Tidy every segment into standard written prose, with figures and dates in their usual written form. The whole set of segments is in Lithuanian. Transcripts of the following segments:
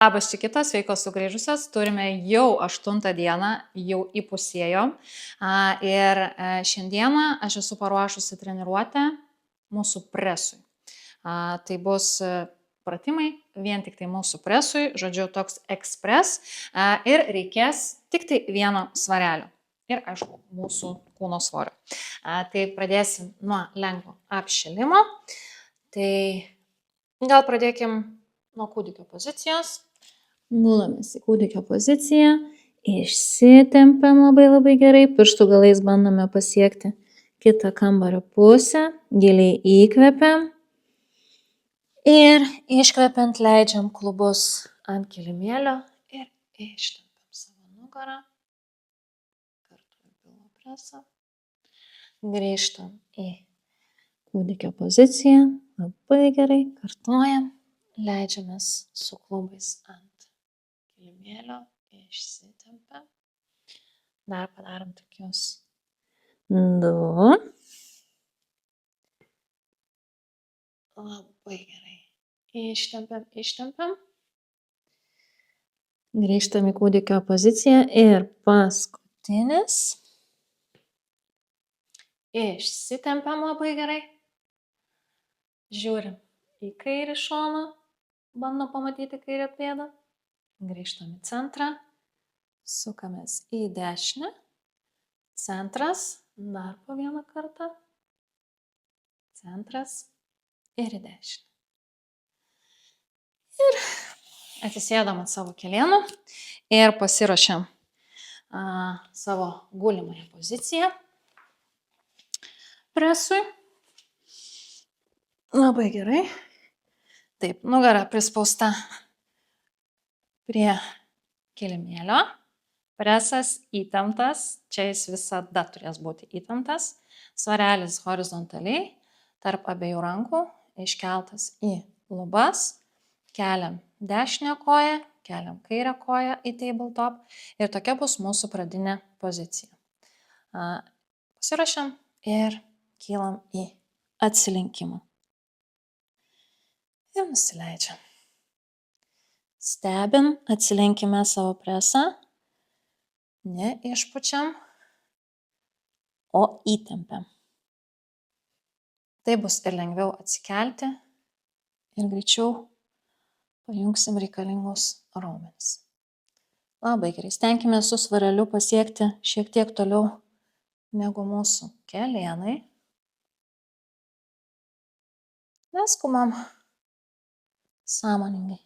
Labas, Čikita, sveikos sugrįžusios. Turime jau 8 dieną, jau įpusėjom. Ir šiandieną aš esu paruošusi treniruotę mūsų presui. Tai bus pratimai vien tik tai mūsų presui, žodžiu, toks ekspres. Ir reikės tik tai vieno svarelio. Ir, aišku, mūsų kūno svorio. Tai pradėsim nuo lengvo apšilimo. Tai gal pradėkim nuo kūdikio pozicijos. Gulamės į kūdikio poziciją, išsitempiam labai gerai, pirštų galais bandome pasiekti kitą kambario pusę, giliai įkvepiam ir iškvepiant leidžiam klubus ant kilimėlio ir ištempiam savo nugarą, kartu į pilvo presą, grįžtam į kūdikio poziciją, labai gerai, kartuojam, leidžiamės su klubais ant kilimėlio, išsitempiam. Dar padarom tokius 2. Labai gerai. Ištempiam. Grįžtam į kūdikio poziciją ir paskutinis. Išsitempiam labai gerai. Žiūrim į kairį šoną, bandom pamatyti kairę pėdą. Grįžtam į centrą, sukamės į dešinę, centras, dar po vieną kartą, centras ir į dešinę. Ir atsisėdam ant savo kelienų ir pasiruošiam savo gulimąją poziciją presui. Labai gerai. Taip, nugara prispausta prie kilimėlio, presas įtemptas, čia jis visada turės būti įtemptas, svarelis horizontaliai, tarp abiejų rankų, iškeltas į lubas, keliam dešinę koją, keliam kairę koją į tabletop ir tokia bus mūsų pradinė pozicija. Pasiruošiam ir kylam į atsilenkimą. Ir nusileidžiam. Stebim, atsilenkime savo presą, neišpučiam, o įtempiam. Tai bus ir lengviau atsikelti ir greičiau pajungsim reikalingus raumenis. Labai gerai, stenkime su svareliu pasiekti šiek tiek toliau negu mūsų kelienai. Neskubam, sąmoningai.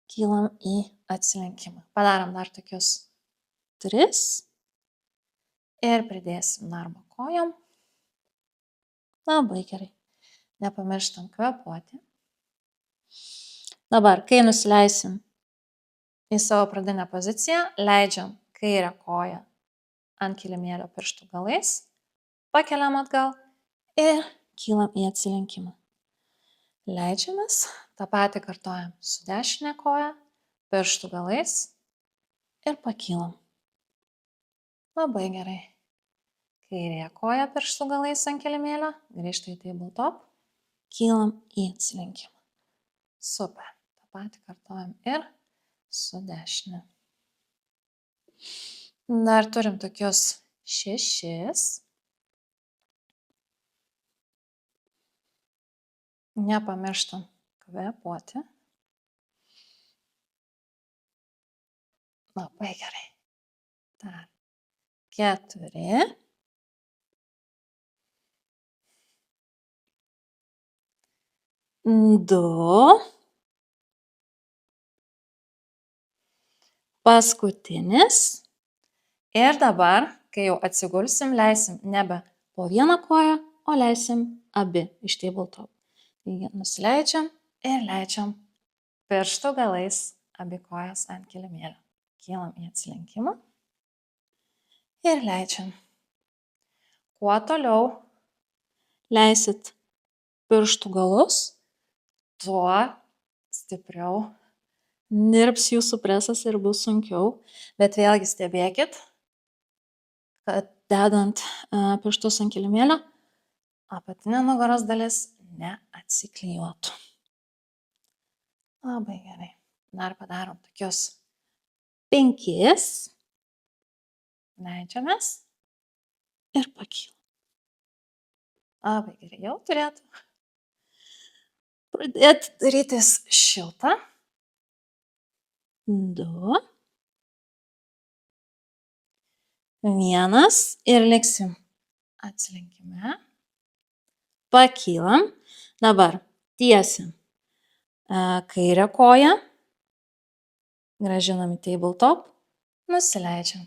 Kylam į atsilenkimą. Padarom dar tokius 3 ir pridėsim darbą kojom. Labai gerai. Nepamirštam kvėpuoti. Dabar, kai nusileisim į savo pradinę poziciją, leidžiam kairę koją ant kilimėlio pirštų galais, pakeliam atgal ir kylam į atsilenkimą. Leidžiamės, tą patį kartojam su dešinė koja, pirštų galais ir pakylam. Labai gerai. Kairė koja pirštų galais ant kilimėlio, grįžta į tabletop, kylam į atsilenkimą. Super. Tą patį kartojam ir su dešinė. Dar turim tokius 6. Nepamirštam kvėpuoti. Labai gerai. Dar 4. Paskutinis. Ir dabar, kai jau atsigulsim, leisim nebe po vieną koją, o leisim abi iš tabletop. Taigi nusileidžiam ir leidžiam pirštų galais abi kojas ant kilimėlio. Kylam į atsilenkimą ir leidžiam. Kuo toliau leisit pirštų galus, tuo stipriau dirbs jūsų presas ir bus sunkiau. Bet vėlgi stebėkit, kad dedant pirštus ant kilimėlio, apatinė nugaros dalis neatsiklijuotų. Labai gerai. Dar padarom tokius 5. Leidžiamės ir pakylam. Labai gerai, jau turėtų pradėti darytis šilta. 2. 1 ir liksim. Atslinkime. Pakylam. Dabar tiesim kairę koją. Grąžinam į tabletop. Nusileidžiam.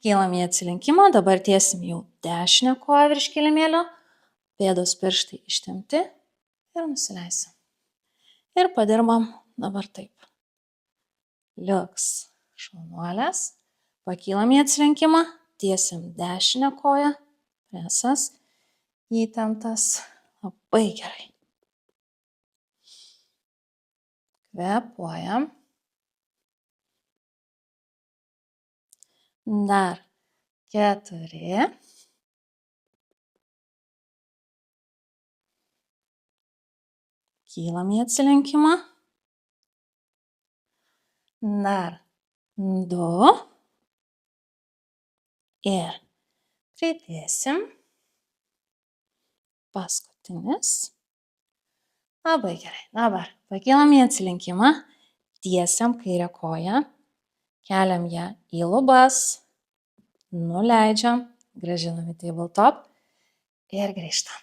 Kylam į atsilinkimą. Dabar tiesim jau dešinę koją virš kilimėlio. Pėdos pirštai ištempti ir nusileisim. Ir padirbam dabar taip. Liuks šaunuolės. Pakylam į atsilinkimą. Tiesim dešinę koją. Presas. Įtemptas. Labai gerai. Kvėpuojam. Dar 4. Kylam į atsilinkimą. Dar 2. Ir pridėsim. Paskutinis. Labai gerai. Dabar pakylam į atsilinkimą. Tiesiam kairę koją. Keliam ją į lubas. Nuleidžiam. Grąžinam į tabletop. Ir grįžtam.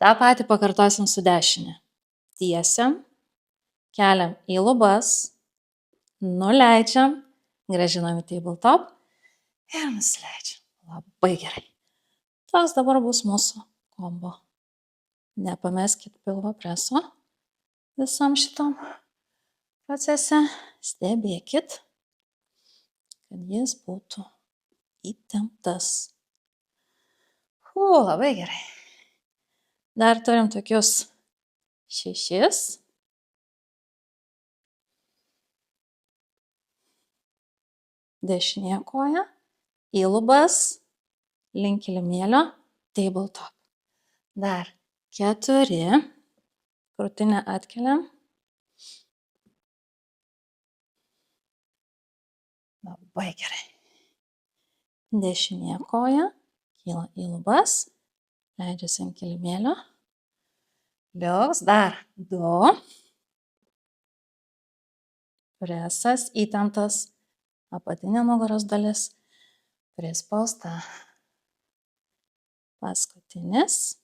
Ta patį pakartosim su dešinė. Tiesiam. Keliam į lubas. Nuleidžiam. Grąžinam į tabletop. Ir nusileidžiam. Labai gerai. Toks dabar bus mūsų kombo. Nepameskit pilvo preso visam šitam procese. Stebėkit, kad jis būtų įtemptas. Labai gerai. Dar turim tokius 6. Dešinė koja. Į lubas. Link kilimėlio. Tabletop. Dar 4. Krūtinę atkeliam. Labai gerai. Dešinė koja. Kyla į lubas. Leidžiasi ant kilimėlio. Liuks. Dar 2. Presas įtemptas. Apatinė nugaros dalis. Prispausta. Paskutinis.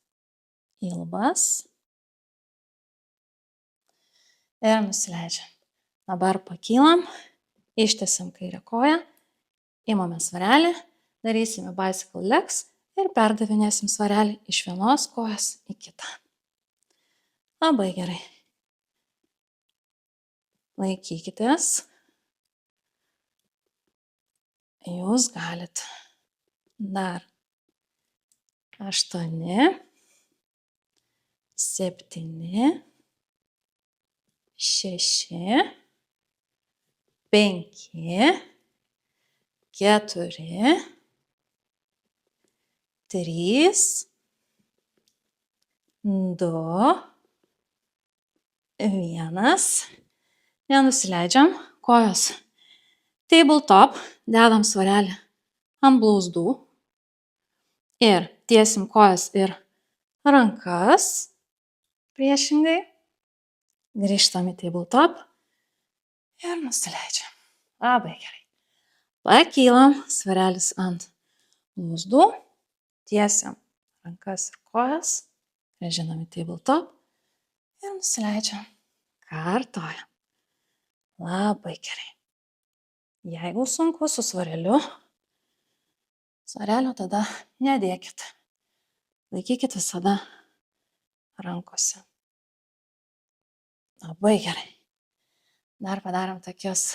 Į lubas. Ir nusileidžiam. Dabar pakylam. Ištiesiam kairę koją. Imame svarelį. Darysime bicycle legs. Ir perdavinėsim svarelį iš vienos kojos į kitą. Labai gerai. Laikykitės. Jūs galit. Dar 8, 7, 6, 5, 4, 3, 2, 1. Nenusileidžiam. Kojos. Tabletop. Dedam svarelį ant blauzdų. Ir tiesim kojas ir rankas. Priešingai. Grįžtam į tabletop. Ir nusileidžiam. Labai gerai. Pakylam. Svarelis ant blauzdų. Tiesiam rankas ir kojas. Grąžinam į tabletop. Ir nusileidžiam. Kartojam. Labai gerai. Jeigu sunku su svareliu, svarelio tada nedėkit. Laikykit visada rankose. Labai gerai. Dar padarom tokius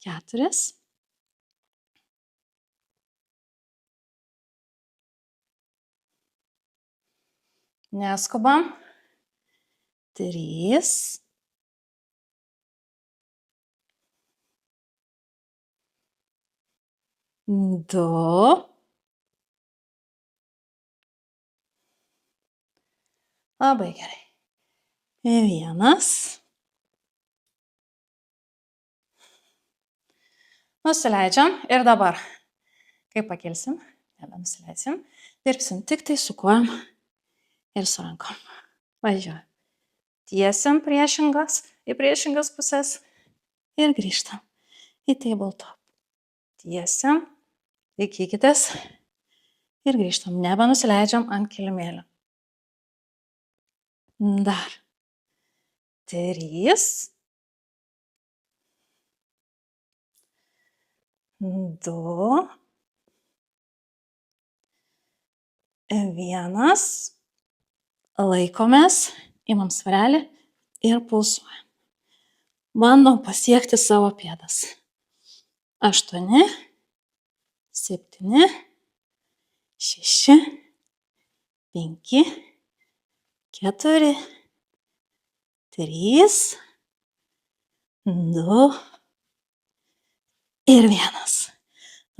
4. Neskubam. 3. 2. Labai gerai. 1. Nusileidžiam ir dabar, kai pakelsim, nebenusileisim, dirbsim tik tai su kojom ir su rankom. Važiuojam. Tiesiam į priešingas pusės ir grįžtam į tabletop. Tiesiam, laikykitės ir grįžtam. Nebenusileidžiam ant kilimėlio. Dar. 3, 2, 1. Laikomės, imam svarelį ir pulsuojam. Bandom pasiekti savo pėdas. 8, 7, 6, 5, 4, 3, 2 ir 1.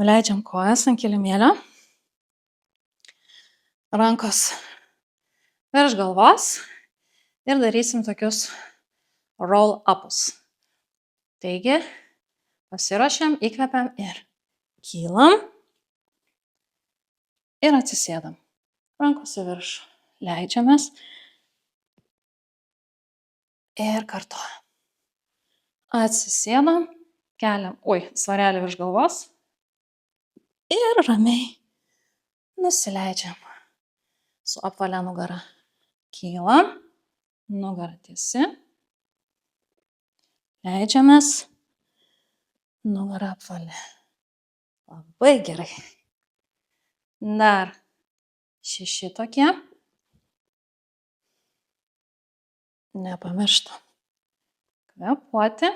Nuleidžiam kojas ant kilimėlio. Rankos virš galvos ir darysim tokius roll-upus. Taigi, pasiruošiam, įkvepiam ir kylam ir atsisėdam. Rankos į viršų. Leidžiamės ir kartuojam. Atsisėdam, keliam, svarelį virš galvos ir ramiai nusileidžiam su apvalia nugara. Kylam, nugara tiesi. Leidžiamės, nugara apvali. Labai gerai. Dar 6 tokie. Nepamirštam kvėpuoti.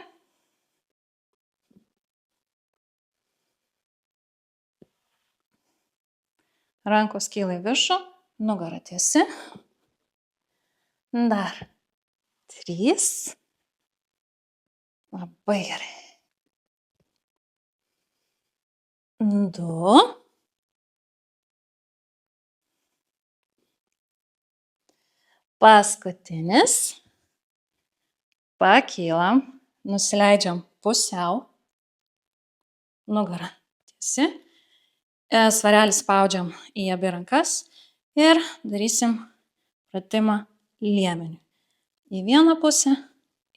Rankos kyla į viršų, nugara tiesi. Dar 3. Labai gerai. 2. Paskutinis. Pakylam, nusileidžiam pusiau. Nugara tiesi. Svarelį spaudžiam į abi rankas ir darysim pratimą liemeniu. Į vieną pusę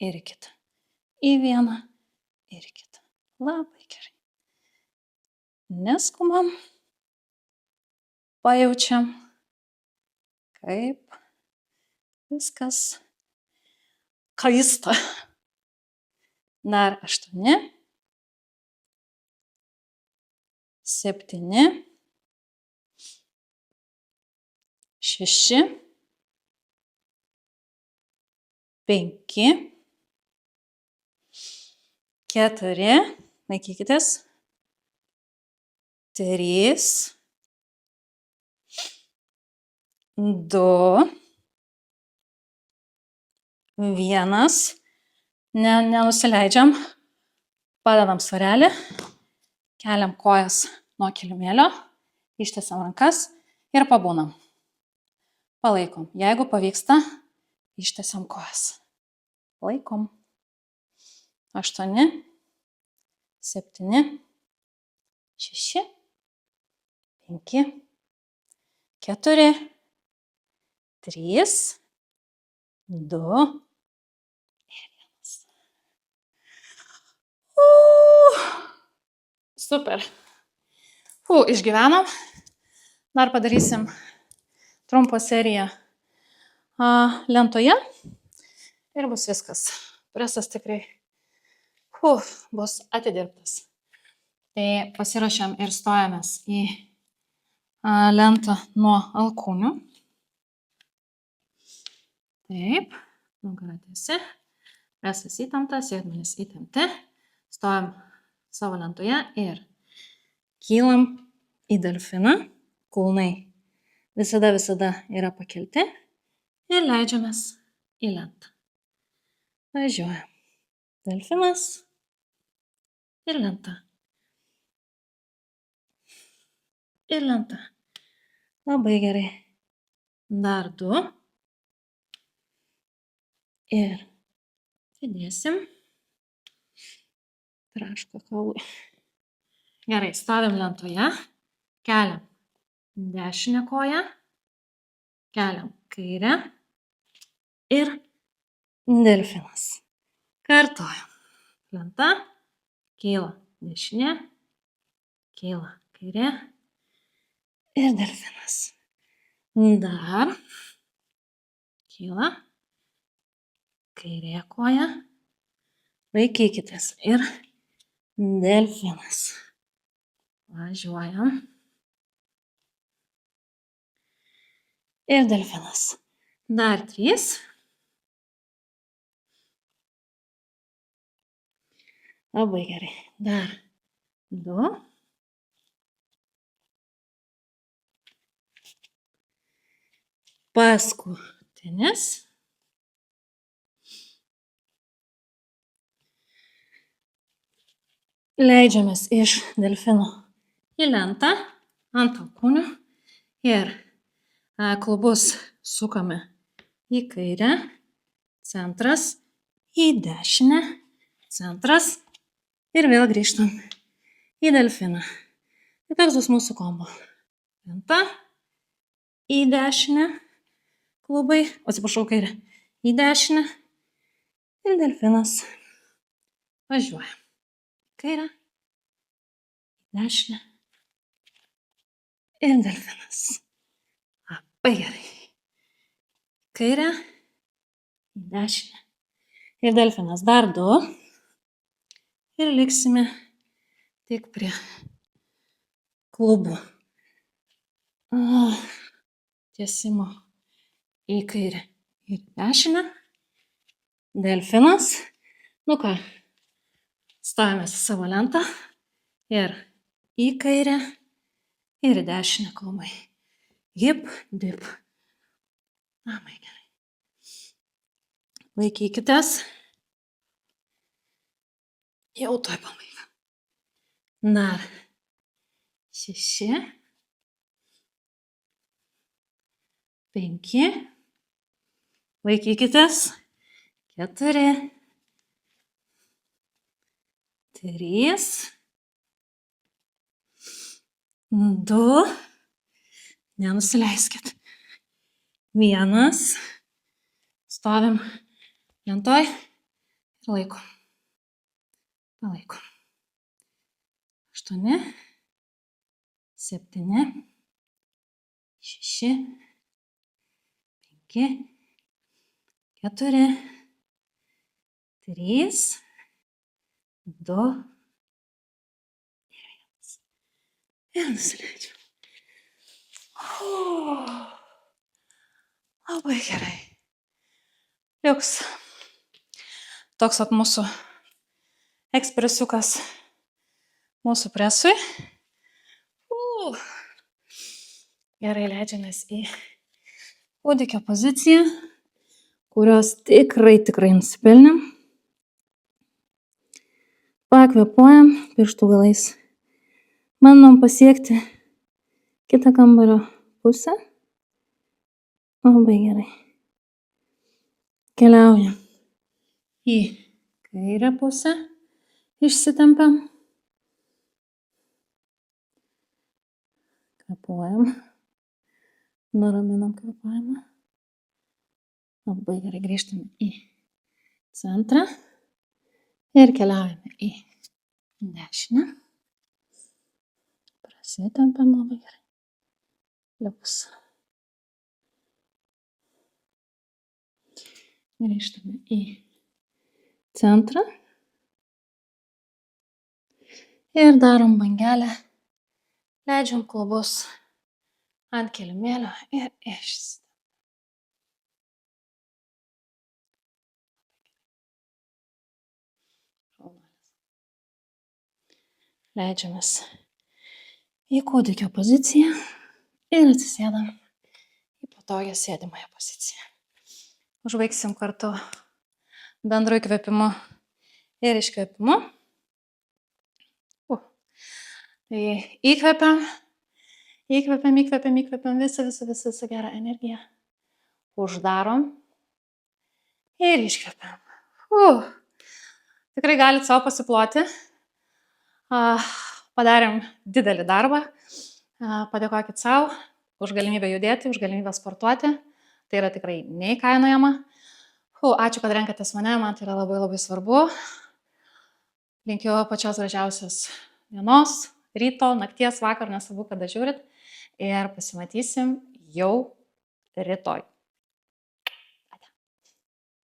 ir į kitą. Į vieną ir į kitą. Labai gerai. Neskubam. Pajaučiam, kaip viskas kaista. Dar 8, 7, 6, 5, 4, laikykitės, 3, 2, 1. Nenusileidžiam, padedam svarelį, keliam kojas nuo kilimėlio, ištiesiam rankas ir pabūnam. Palaikom. Jeigu pavyksta, ištiesiam kojas. Laikom. 8, 7, 6, 5, 4, 3, 2 ir 1. Super. Išgyvenom. Dar padarysim trumpą seriją lentoje ir bus viskas. Presas tikrai bus atidirbtas. Tai pasiruošiam ir stojamės į lentą nuo alkūnių. Taip, nugara tiesi, presas įtemptas, sėdmenys įtempti. Stojam savo lentoje ir kylam į delfiną. Kulnai visada yra pakelti ir leidžiamės į lentą. Važiuojam. Delfinas ir lenta. Ir lenta. Labai gerai. Dar 2. Ir pridėsim. Traška kaulai. Gerai, stovim lentoje, keliam dešinę koją, keliam kairę ir delfinas. Kartojam. Lenta, kyla dešinė, kyla kairė ir delfinas. Dar kyla kairė koja, laikykitės ir delfinas. Važiuojam. Ir delfinas. Dar 3. Labai gerai. Dar 2. Paskutinis. Leidžiamės iš delfino į lentą ant alkūnių ir klubus sukame į kairę, centras, į dešinę, centras ir vėl grįžtam į delfiną. Tai toks bus mūsų kombo. Lenta, į dešinę, klubai, atsiprašau, kairę, į dešinę ir delfinas. Važiuojam. Kairę, dešinę ir delfinas. Labai gerai. Kairę, dešinę ir delfinas. Dar 2. Ir liksime tik prie klubų. Tiesimo į kairę ir dešinę. Delfinas. Nu ką, stovimės į savo lentą ir į kairę ir į dešinę klubai. Hip, dip. Labai gerai. Laikykitės. Jau tuoj pabaiga. Dar 6, 5. Laikykitės. 4, 3, 2. Nenusileiskit. 1. Stovim lentoj ir laikom. Palaikom. 8, 7, 6, 5, 4, 3, 2 ir 1. Ir nusileidžiam. Labai gerai. Liuks. Toks vat mūsų ekspresiukas mūsų presui. Gerai, leidžiamės į kūdikio poziciją, kurios tikrai nusipelnėm. Pakvėpuojam pirštų galais. Bandom pasiekti kitą kambario pusę. Labai gerai. Keliaujam į kairę pusę. Išsitempiam. Kvėpuojam. Nuraminam kvėpavimą. Labai gerai, grįžtame į centrą. Ir keliaujame į dešinę. Prasitempiam labai gerai. Liuks. Grįžtame į centrą. Ir darom bangelę. Leidžiam klubus ant kilimėlio ir išsitempiam. Leidžiamės į kūdikio poziciją ir atsisėdam į patogią sėdimąją poziciją. Užbaigsim kartu bendru įkvėpimu ir iškvėpimu. Tai įkvėpiam visą gerą energiją. Uždarom ir iškvėpiam. Tikrai galit savo pasiploti. padarėm didelį darbą. Padėkokit savo už galimybę judėti, už galimybę sportuoti. Tai yra tikrai neįkainojama. Ačiū, kad renkatės mane, man tai yra labai labai svarbu. Linkiu pačios gražiausios dienos, ryto, nakties, vakar, nesvarbu, kada žiūrit. Ir pasimatysim jau rytoj.